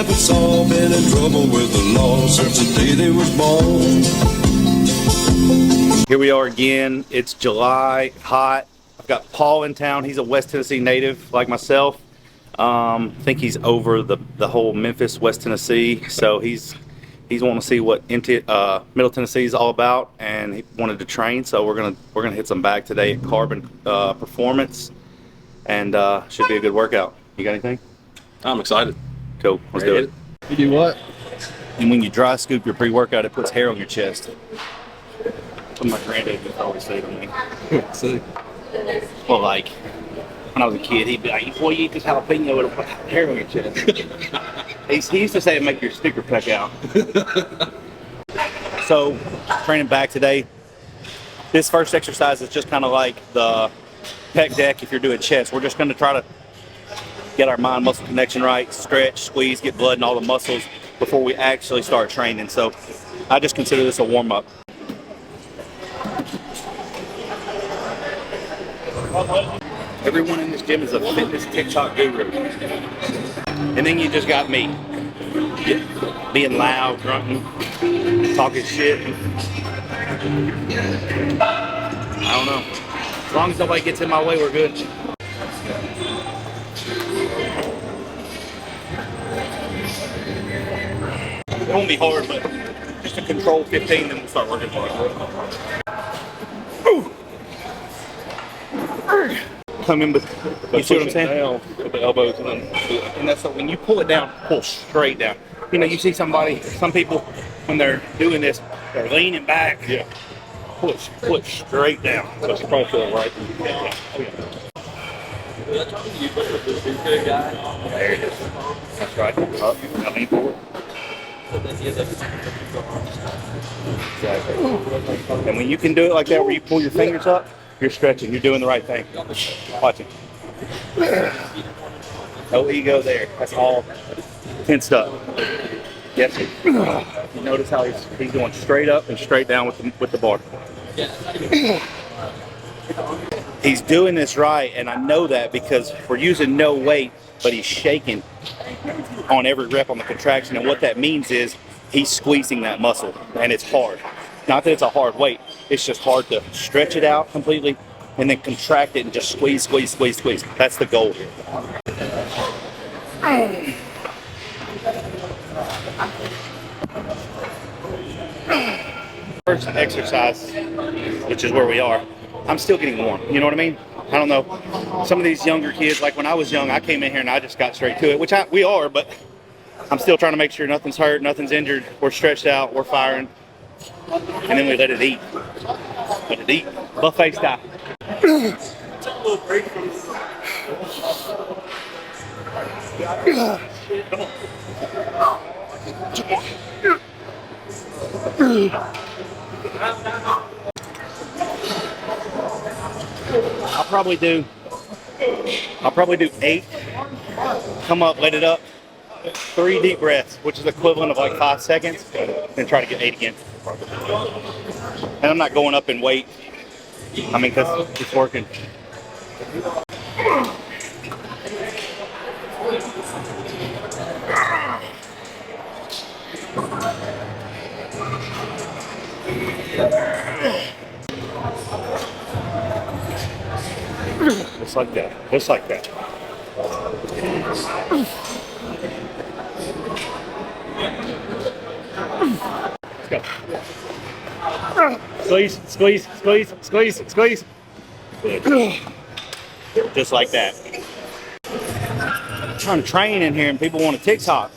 never saw, been in trouble with the law since the day they was born. Here we are again. It's July, hot. I've got Paul in town. He's a West Tennessee native like myself. I think he's over the whole Memphis, West Tennessee. So he's wanting to see what Middle Tennessee is all about, and he wanted to train. So we're gonna hit some bag today at Carbon Performance, and should be a good workout. You got anything? I'm excited. Cool. Let's do it. You do what? And when you dry scoop your pre-workout, it puts hair on your chest. What my granddad would always say to me. See? Well, like, when I was a kid, he'd be like, boy, you eat this jalapeno, it'll put hair on your chest. he used to say it'd make your sticker peck out. So, training back today. This first exercise is just kind of like the pec deck if you're doing chest. We're just going to try to get our mind-muscle connection right, stretch, squeeze, get blood in all the muscles before we actually start training. So, I just consider this a warm-up. Everyone in this gym is a fitness TikTok guru. And then you just got me. Being loud, grunting, talking shit. I don't know. As long as nobody gets in my way, we're good. It won't be hard, but just a control 15, then we'll start working hard. Come in, but you see what I'm saying? Down with the elbows And that's what, when you pull it down, pull straight down. You know, you see some people, when they're doing this, they're leaning back. Yeah. Push straight down. That's probably feel right. Yeah. There it is. That's right. Up. Now lean forward. Exactly. And when you can do it like that, where you pull your fingers up, you're stretching. You're doing the right thing. Watch it. No ego there. That's all tensed up. Yes, sir. You notice how he's going straight up and straight down with the bar. He's doing this right, and I know that because we're using no weight, but he's shaking on every rep on the contraction. And what that means is he's squeezing that muscle, and it's hard. Not that it's a hard weight. It's just hard to stretch it out completely and then contract it and just squeeze. That's the goal here. First exercise, which is where we are, I'm still getting warm. You know what I mean? I don't know. Some of these younger kids, like when I was young, I came in here and I just got straight to it, which we are, but I'm still trying to make sure nothing's hurt, nothing's injured. We're stretched out, we're firing. And then we let it eat. Let it eat. Buffet style. Take a little break from I'll probably do 8. Come up, let it up. 3 deep breaths, which is equivalent of like 5 seconds. Then try to get 8 again. And I'm not going up in weight. I mean, because it's working. Just like that. Just like that. Let's go. Squeeze, squeeze, squeeze, squeeze, squeeze. Good. Just like that. I'm trying to train in here and people want a TikTok.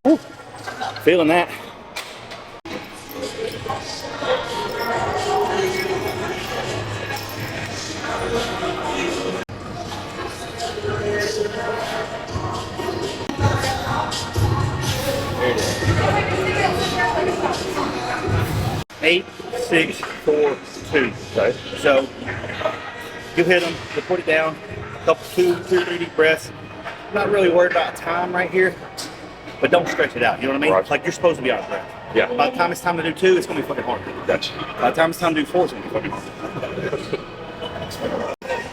Woo. Feeling that. There it is. 8, 6, 4, 2. Okay. So you hit them, you put it down, a couple, 2, 3 deep breaths. I'm not really worried about time right here, but don't stretch it out. You know what I mean? Right. Like you're supposed to be out of breath. Yeah. By the time it's time to do 2, it's gonna be fucking hard. Gotcha. By the time it's time to do 4, it's gonna be fucking hard.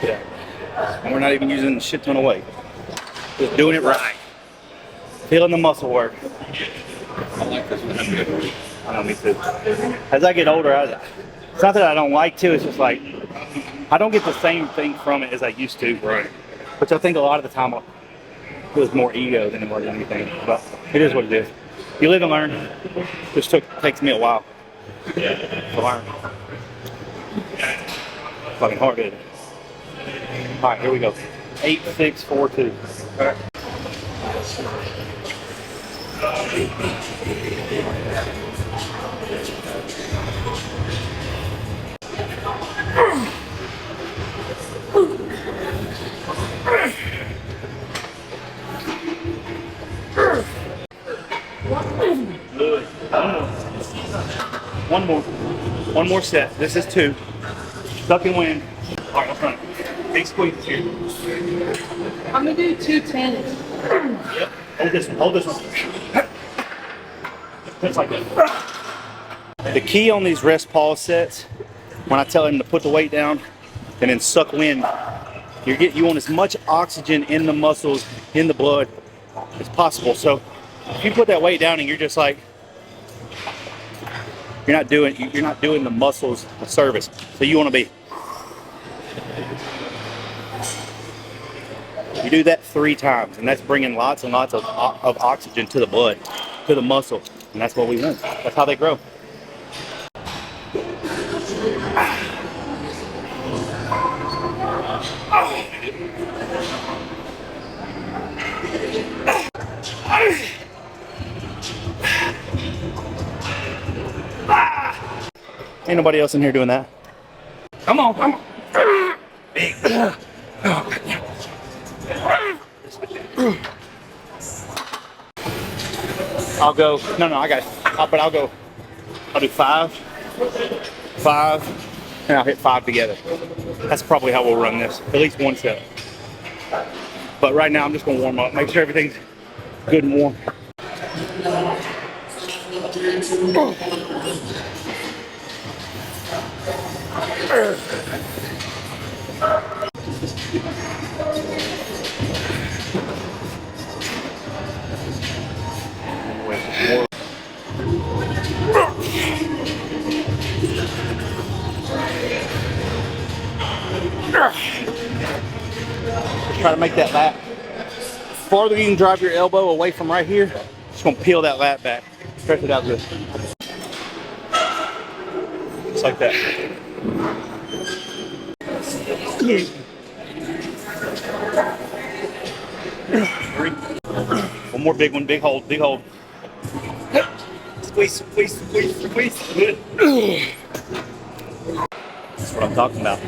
Yeah. And we're not even using a shit ton of weight. Just doing it right. Feeling the muscle work. I like this one. I know, me too. As I get older, it's not that I don't like to, it's just like, I don't get the same thing from it as I used to. Right. Which I think a lot of the time it was more ego than it was anything. But it is what it is. You live and learn. Just takes me a while to learn. Fucking hard, isn't it? All right, here we go. 8, 6, 4, 2. All right. Good. One more set. This is 2. Suck and win. All right, let's run. Big squeeze here. I'm gonna do 210. Yep. Hold this one. Hold this one. Just like that. The key on these rest pause sets, when I tell them to put the weight down and then suck wind, you want as much oxygen in the muscles, in the blood as possible. So if you put that weight down and you're just like, you're not doing the muscles a service. So you want to be. You do that 3 times, and that's bringing lots and lots of oxygen to the blood, to the muscle, and that's what we want. That's how they grow. Ain't nobody else in here doing that. Come on, come on. Big. I'll go. No, I got it. But I'll go. I'll do 5, 5, and I'll hit 5 together. That's probably how we'll run this. At least one set. But right now, I'm just gonna warm up. Make sure everything's good and warm. Try to make that lat. Farther you can drive your elbow away from right here, just gonna peel that lat back. Stretch it out good. Just like that. One more big one, big hold, big hold. Squeeze, squeeze, squeeze, squeeze. Good. That's what I'm talking about.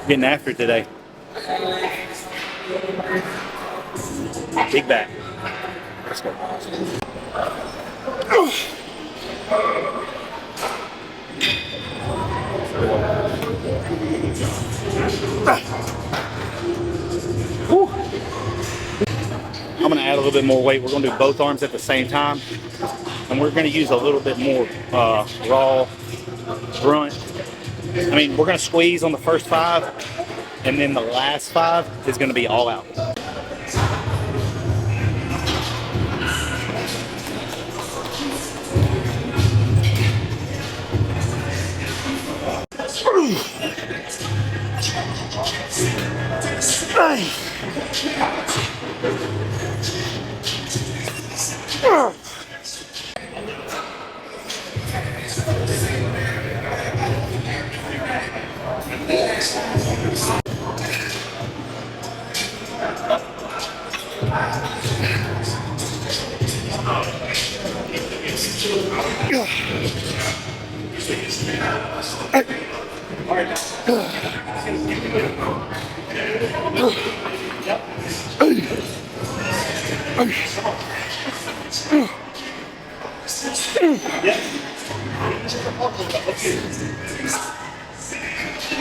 Getting after it today. Big back. Let's go. Whew. I'm gonna add a little bit more weight. We're gonna do both arms at the same time. And we're gonna use a little bit more raw grunt. I mean, we're gonna squeeze on the first 5, and then the last 5 is gonna be all out.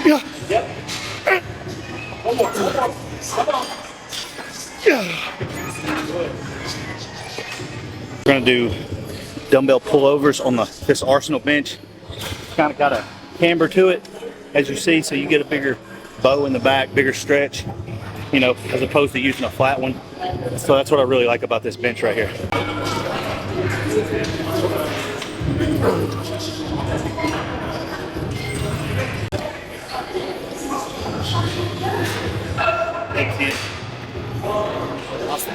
Yeah. Yep. One more. Come on. Yeah. We're gonna do dumbbell pullovers on this Arsenal bench. Kind of got a camber to it, as you see, so you get a bigger bow in the back, bigger stretch, you know, as opposed to using a flat one. So that's what I really like about this bench right here.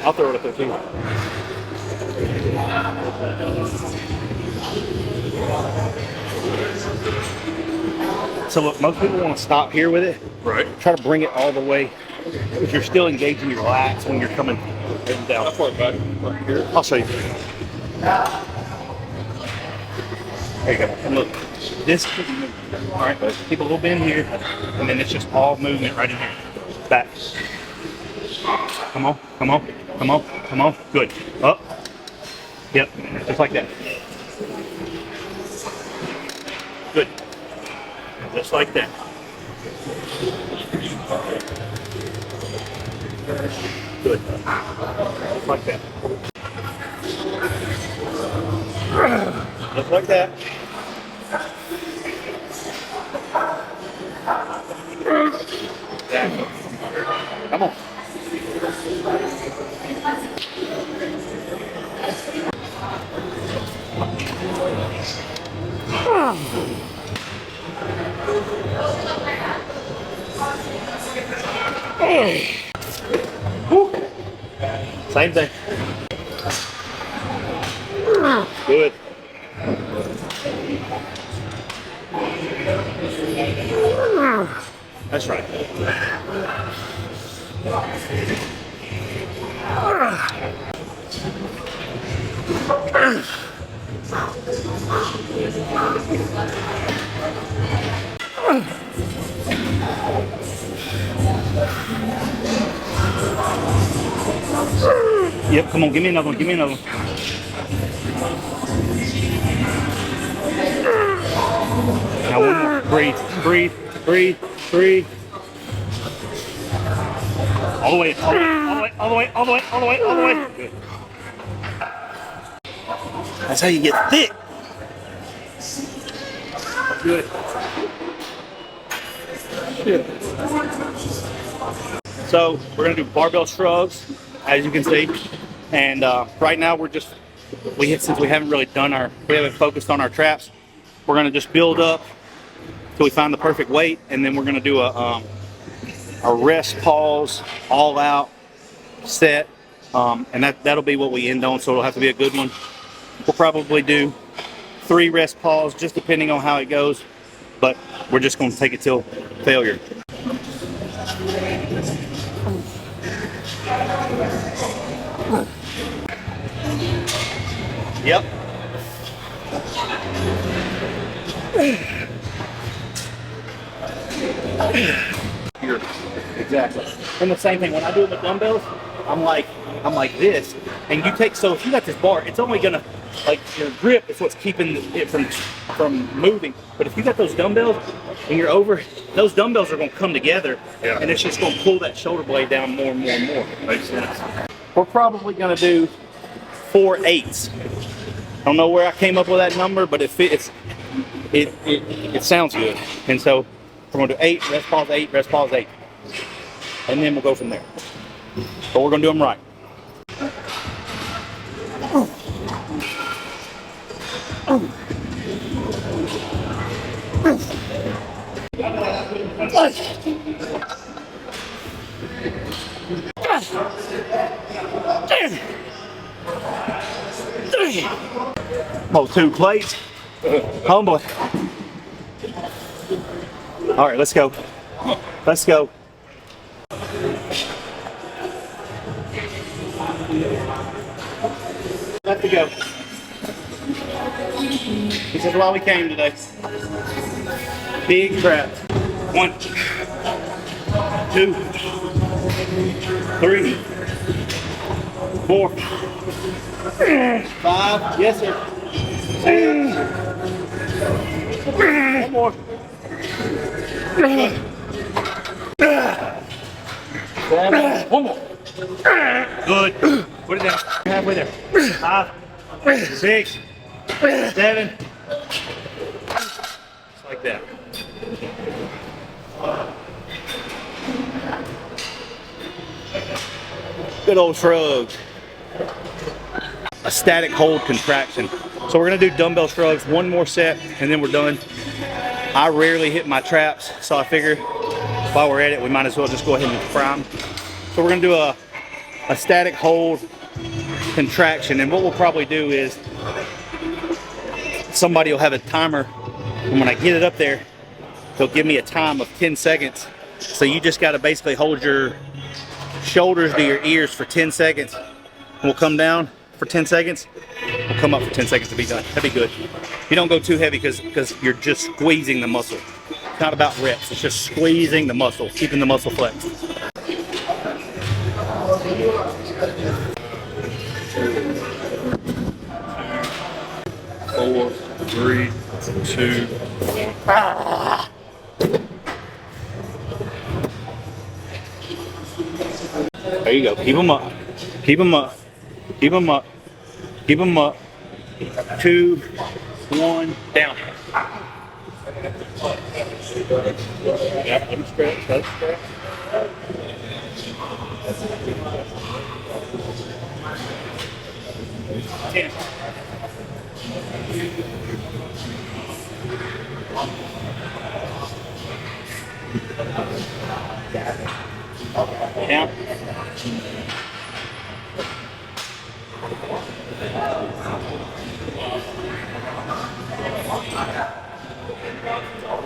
I'll throw it up there too. So look, most people want to stop here with it. Right. Try to bring it all the way. If you're still engaging your lats when you're coming down. How far back? Right here. I'll show you. There you go. And look, this keep moving. All right, keep a little bit in here, and then it's just all movement right in here. Back. Come on, come on, come on, come on. Good. Up. Yep, just like that. Good. Just like that. Good. Just like that. Just like that. Come on. Woo. Same thing. Good. That's right. Yep, come on, give me another one, give me another one. Now one more. Breathe, breathe, breathe, breathe. All the way, all the way, all the way, all the way, all the way, all the way, all the way. Good. That's how you get thick. Good. So we're gonna do barbell shrugs, as you can see, and right now since we haven't really we haven't focused on our traps, we're gonna just build up till we find the perfect weight, and then we're gonna do a rest pause all out set, and that'll be what we end on. So it'll have to be a good one. We'll probably do 3 rest pause, just depending on how it goes, but we're just gonna take it till failure. Yep. Here. Exactly. And the same thing when I do it with dumbbells, I'm like this, and so if you got this bar, it's only gonna, like, your grip is what's keeping it from moving. But if you got those dumbbells and you're over, those dumbbells are gonna come together, and it's just gonna pull that shoulder blade down more and more and more. Makes sense. We're probably gonna do 4 8s. I don't know where I came up with that number, but it sounds good. And so we're gonna do 8, rest pause 8, rest pause 8. And then we'll go from there. But we're gonna do them right. Oh, 2 plates. Oh boy. All right, let's go. Let's go. Let it go. This is why we came today. Big trap. 1, 2, 3, 4, 5. Yes, sir. 6. One more. One more. Good. Put it down. Halfway there. 5, 6, 7. Just like that. Good old shrugs. A static hold contraction. So we're gonna do dumbbell shrugs, one more set, and then we're done. I rarely hit my traps, so I figure while we're at it, we might as well just go ahead and fry them. So we're gonna do a static hold contraction, and what we'll probably do is somebody will have a timer, and when I get it up there, they'll give me a time of 10 seconds. So you just gotta basically hold your shoulders to your ears for 10 seconds. We'll come down for 10 seconds. We'll come up for 10 seconds to be done. That'd be good. You don't go too heavy because you're just squeezing the muscle. It's not about reps. It's just squeezing the muscle, keeping the muscle flexed. 4, 3, 2. There you go. Keep them up. Keep them up. Keep them up. Keep them up. 2, 1, down. Yeah, let me stretch. Let it stretch. Ten. Down.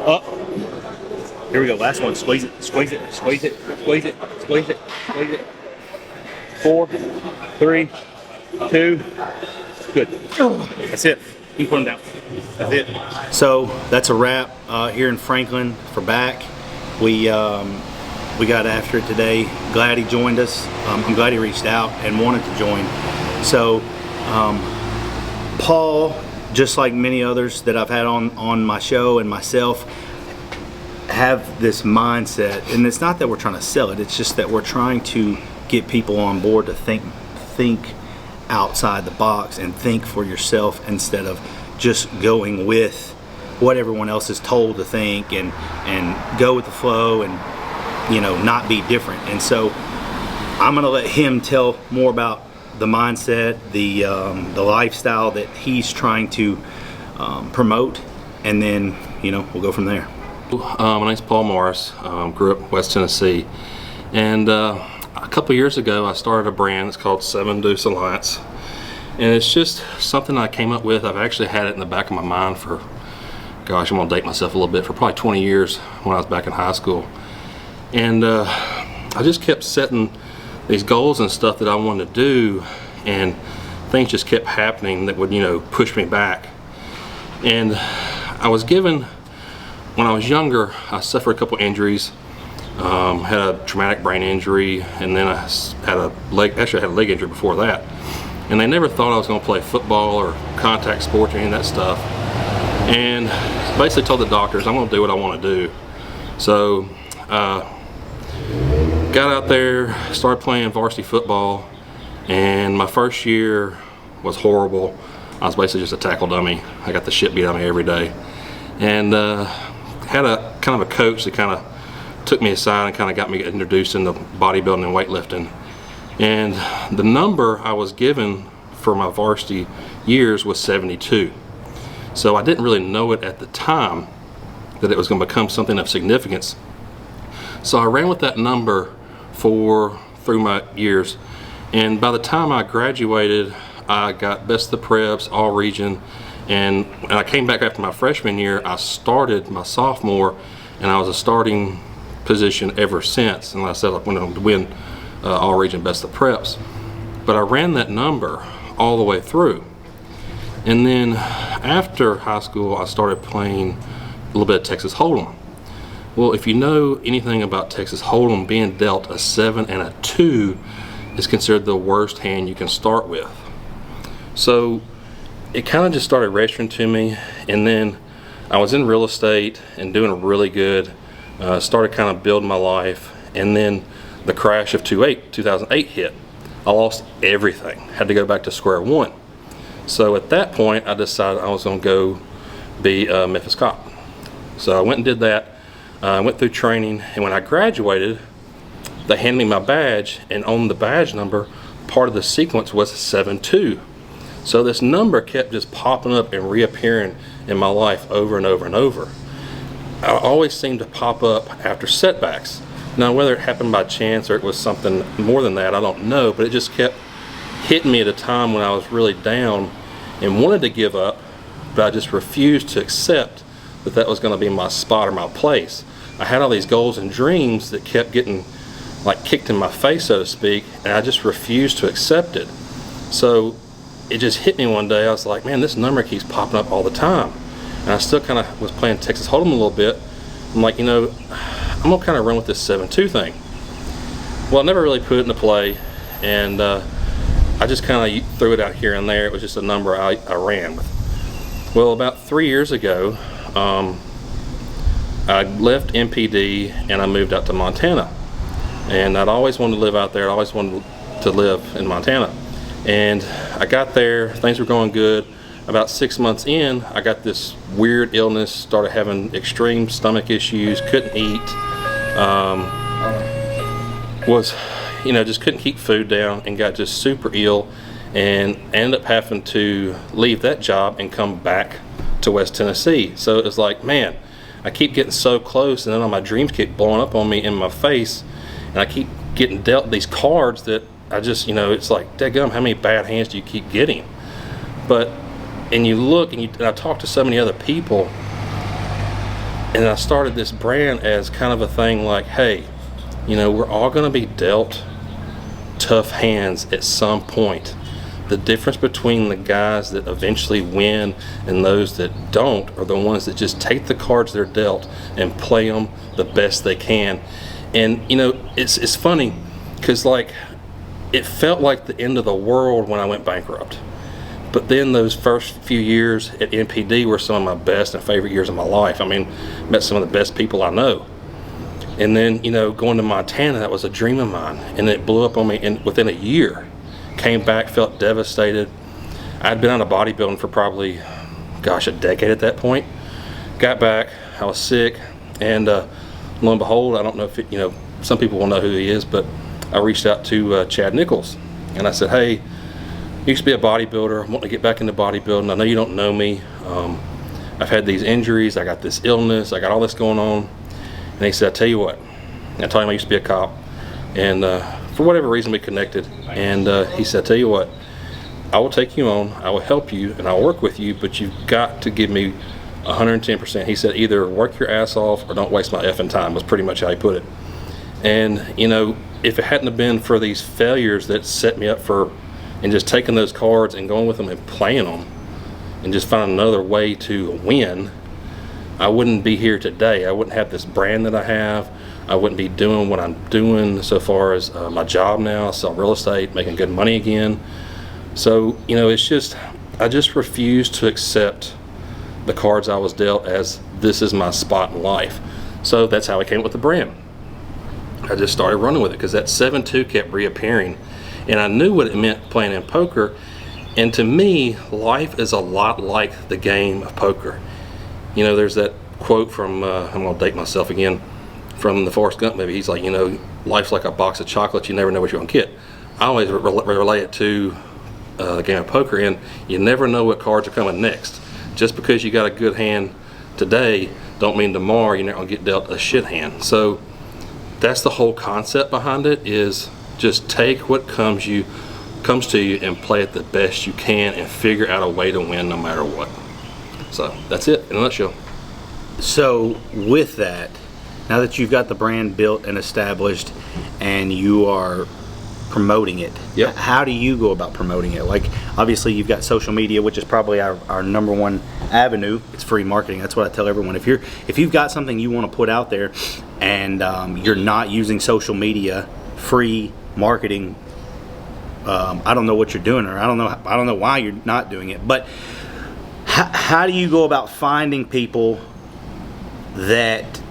Up. Here we go. Last one. Squeeze it. Squeeze it. Squeeze it. Squeeze it. Squeeze it. Squeeze it. 4, 3, 2. Good. That's it. You can put them down. That's it. So that's a wrap here in Franklin for back. We got after it today. Glad he joined us. I'm glad he reached out and wanted to join. So Paul, just like many others that I've had on my show and myself, have this mindset, and it's not that we're trying to sell it, it's just that we're trying to get people on board to think outside the box and think for yourself instead of just going with what everyone else is told to think and go with the flow and not be different. And so I'm gonna let him tell more about the mindset, the lifestyle that he's trying to promote, and then we'll go from there. My name's Paul Morris. Grew up in West Tennessee, and a couple years ago I started a brand. It's called Seven Duece Alliance, and it's just something I came up with. I've actually had it in the back of my mind for, gosh, I'm gonna date myself a little bit, for probably 20 years when I was back in high school. And I just kept setting these goals and stuff that I wanted to do, and things just kept happening that would push me back. And I was given, when I was younger, I suffered a couple injuries. Had a traumatic brain injury, and then I had a leg injury before that. And they never thought I was going to play football or contact sports or any of that stuff. And basically told the doctors, I'm going to do what I want to do. So got out there, started playing varsity football, and my first year was horrible. I was basically just a tackle dummy. I got the shit beat out of me every day. And had a kind of a coach that kind of took me aside and kind of got me introduced into bodybuilding and weightlifting. And the number I was given for my varsity years was 72. So I didn't really know it at the time that it was going to become something of significance. So I ran with that number through my years, and by the time I graduated, I got best of the preps, all region, and I came back after my freshman year. I started my sophomore, and I was a starting position ever since. And like I said, I went on to win all region best of preps. But I ran that number all the way through. And then after high school, I started playing a little bit of Texas Hold'em. Well, if you know anything about Texas Hold'em, being dealt a 7 and a 2 is considered the worst hand you can start with. So it kind of just started registering to me, and then I was in real estate and doing really good started kind of building my life, and then the crash of 2008 hit. I lost everything, had to go back to square one. So at that point, I decided I was going to go be a Memphis cop. So I went and did that. I went through training, and when I graduated, they handed me my badge, and on the badge number, part of the sequence was 7-2. So this number kept just popping up and reappearing in my life over and over and over. I always seemed to pop up after setbacks. Now, whether it happened by chance or it was something more than that, I don't know, but it just kept hitting me at a time when I was really down and wanted to give up, but I just refused to accept that that was going to be my spot or my place. I had all these goals and dreams that kept getting like kicked in my face, so to speak, and I just refused to accept it. So it just hit me one day. I was like, man, this number keeps popping up all the time. And I still kind of was playing Texas Hold'em a little bit. I'm like, you know, I'm gonna kind of run with this 7-2 thing. Well, I never really put it into play, and I just kind of threw it out here and there. It was just a number I ran with. Well, about 3 years ago, I left MPD and I moved out to Montana. And I'd always wanted to live out there. I always wanted to live in Montana. And I got there, things were going good. About 6 months in, I got this weird illness, started having extreme stomach issues, couldn't eat, just couldn't keep food down, and got just super ill, and ended up having to leave that job and come back to West Tennessee. So it was like, man, I keep getting so close, and then all my dreams keep blowing up on me in my face, and I keep getting dealt these cards that I just, it's like, dadgum, how many bad hands do you keep getting? And you look, and I talk to so many other people, and I started this brand as kind of a thing like, hey, we're all going to be dealt tough hands at some point. The difference between the guys that eventually win and those that don't are the ones that just take the cards they're dealt and play them the best they can. And it's funny because it felt like the end of the world when I went bankrupt. But then those first few years at NPD were some of my best and favorite years of my life. I mean, met some of the best people I know. And then, going to Montana, that was a dream of mine. And it blew up on me within a year. Came back, felt devastated. I'd been out of bodybuilding for probably, a decade at that point. Got back, I was sick, and lo and behold, I don't know if some people will know who he is, but I reached out to Chad Nichols. And I said, hey, I used to be a bodybuilder. I want to get back into bodybuilding. I know you don't know me. I've had these injuries. I got this illness. I got all this going on. And he said, I tell you what. I told him I used to be a cop. And for whatever reason, we connected. And he said, I tell you what. I will take you on. I will help you. And I'll work with you. But you've got to give me 110%. He said, either work your ass off or don't waste my effing time, was pretty much how he put it. And, if it hadn't have been for these failures that set me up for and just taking those cards and going with them and playing them and just finding another way to win, I wouldn't be here today. I wouldn't have this brand that I have. I wouldn't be doing what I'm doing so far as my job now. I sell real estate, making good money again. So, it's just, I just refuse to accept the cards I was dealt as this is my spot in life. So that's how I came up with the brand. I just started running with it because that 7-2 kept reappearing. And I knew what it meant playing in poker. And to me, life is a lot like the game of poker. There's that quote from, I'm going to date myself again, from the Forrest Gump movie. He's like, life's like a box of chocolates. You never know what you're going to get. I always relate it to the game of poker, and you never know what cards are coming next. Just because you got a good hand today, don't mean tomorrow you're not going to get dealt a shit hand. So that's the whole concept behind it, is just take what comes to you and play it the best you can and figure out a way to win no matter what. So that's it in a nutshell. So with that, now that you've got the brand built and established and you are promoting it, Yep. How do you go about promoting it? Like, obviously you've got social media, which is probably our number one avenue. It's free marketing. That's what I tell everyone. If you've got something you want to put out there and you're not using social media, free marketing, I don't know what you're doing, or I don't know why you're not doing it. But how do you go about finding people that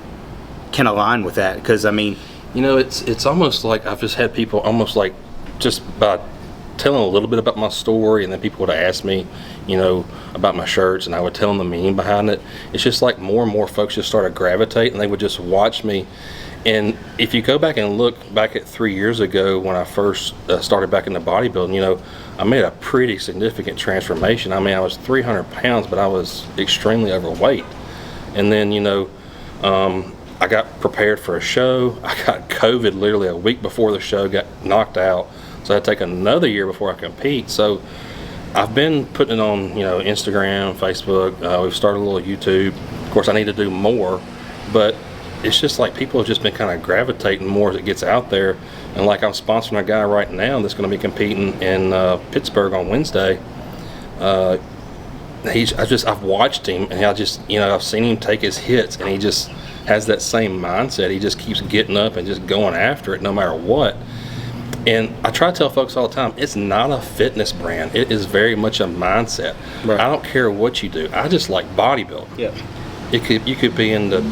can align with that, because I mean, You know, it's almost like I've just had people almost like just by telling a little bit about my story, and then people would ask me, you know, about my shirts, and I would tell them the meaning behind it. It's just like more and more folks just started gravitating, and they would just watch me. And if you go back and look back at 3 years ago when I first started back into bodybuilding, you know, I made a pretty significant transformation. I mean, I was 300 pounds, but I was extremely overweight. And then, you know, I got prepared for a show. I got COVID literally a week before the show, got knocked out. So I had to take another year before I compete. So I've been putting it on, you know, Instagram, Facebook. We've started a little YouTube. Of course, I need to do more, but it's just like people have just been kind of gravitating more as it gets out there. And like I'm sponsoring a guy right now that's going to be competing in Pittsburgh on Wednesday. I've watched him, and I've seen him take his hits, and he just has that same mindset. He just keeps getting up and just going after it no matter what. And I try to tell folks all the time, it's not a fitness brand. It is very much a mindset. Right. I don't care what you do. I just like bodybuilding. yeah. You could be into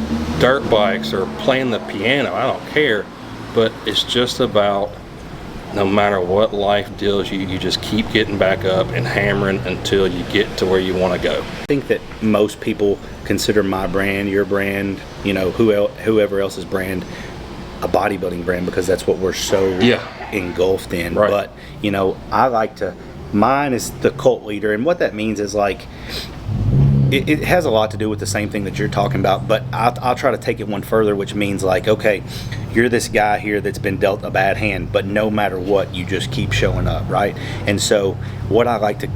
dirt bikes or playing the piano. I don't care. But it's just about no matter what life deals you, you just keep getting back up and hammering until you get to where you want to go. I think that most people consider my brand, your brand, you know, whoever else's brand, a bodybuilding brand, because that's what we're so engulfed in. Right. But, you know, mine is the cult leader, and what that means is like, it has a lot to do with the same thing that you're talking about, but I'll try to take it one further, which means like, okay, you're this guy here that's been dealt a bad hand, but no matter what, you just keep showing up, right? And so what I like to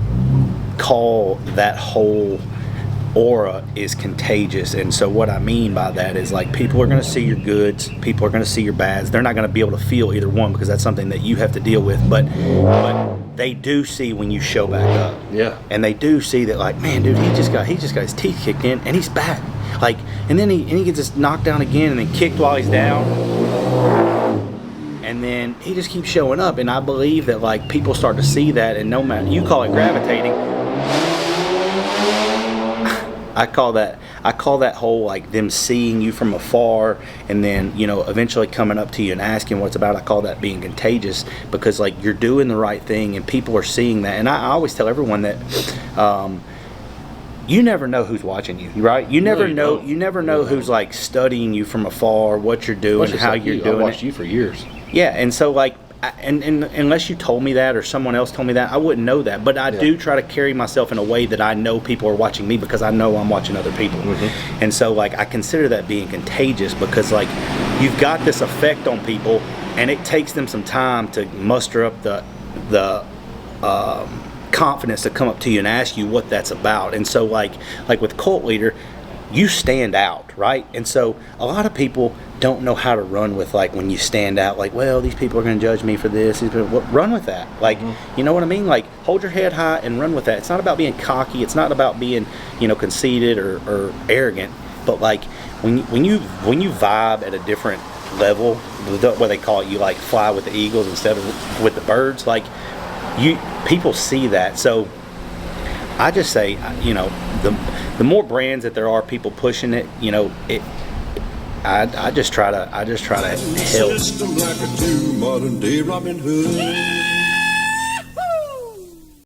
call that whole aura is contagious. And so what I mean by that is like, people are going to see your goods, people are going to see your bads. They're not going to be able to feel either one, because that's something that you have to deal with, but they do see when you show back up. Yeah. And they do see that, like, man, dude, he just got his teeth kicked in, and he's back. Like, and then he gets just knocked down again, and then kicked while he's down, and then he just keeps showing up. And I believe that like people start to see that, and no matter, you call it gravitating, I call that whole like them seeing you from afar, and then, you know, eventually coming up to you and asking what it's about. I call that being contagious, because like you're doing the right thing and people are seeing that. And I always tell everyone that you never know who's watching you, right? You never know who's like studying you from afar, what you're doing, how you're doing. I watched you for years. Yeah, and so like, and unless you told me that or someone else told me that, I wouldn't know that. But I do try to carry myself in a way that I know people are watching me, because I know I'm watching other people. Mm-hmm. And so like I consider that being contagious, because like you've got this effect on people, and it takes them some time to muster up the confidence to come up to you and ask you what that's about. And so like with Cult Leader, you stand out, right? And so a lot of people don't know how to run with like when you stand out, like, well, these people are going to judge me for this. Run with that. Like, you know what I mean? Like, hold your head high and run with that. It's not about being cocky. It's not about being, you know, conceited or arrogant. But like when you vibe at a different level, what they call it, you like fly with the eagles instead of with the birds. Like people see that. So I just say, you know, the more brands that there are, people pushing it, you know, I just try to help. System like a true modern day Robin Hood.